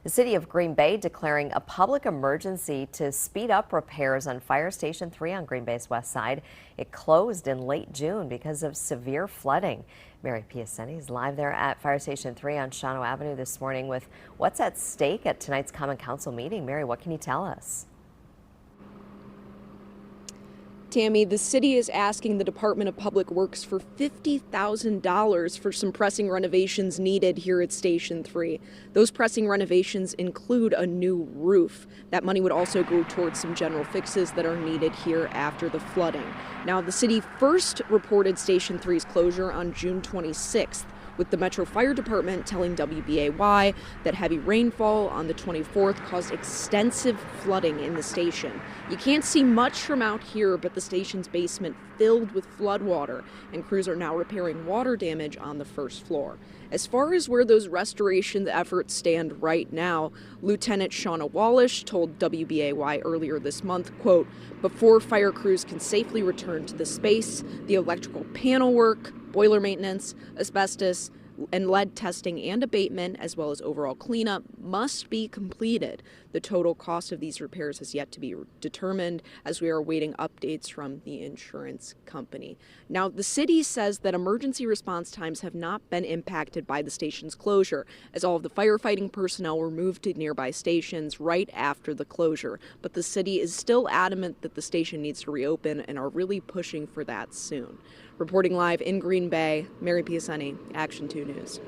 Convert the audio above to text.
The city of Green Bay declaring a public emergency to speed up repairs on Fire Station 3 on Green Bay's west side. It closed in late June because of severe flooding. Mary Piacenti is live there at Fire Station 3 on Shawano Avenue this morning with what's at stake at tonight's Common Council meeting. Mary, what can you tell us? Tammy, the city is asking the Department of Public Works for $50,000 for some pressing renovations needed here at Station 3. Those pressing renovations include a new roof. That money would also go towards some general fixes that are needed here after the flooding. Now, the city first reported Station 3's closure on June 26th, with the Metro Fire Department telling WBAY that heavy rainfall on the 24th caused extensive flooding in the station. You can't see much from out here, but the station's basement filled with floodwater, and crews are now repairing water damage on the first floor. As far as where those restoration efforts stand right now, Lieutenant Shauna Wallish told WBAY earlier this month, quote, "Before fire crews can safely return to the space, the electrical panel work, boiler maintenance, asbestos, and lead testing and abatement, as well as overall cleanup, must be completed. The total cost of these repairs has yet to be determined, as we are awaiting updates from the insurance company." Now, the city says that emergency response times have not been impacted by the station's closure, as all of the firefighting personnel were moved to nearby stations right after the closure. But the city is still adamant that the station needs to reopen and are really pushing for that soon. Reporting live in Green Bay, Mary Piacenti, Action 2 News.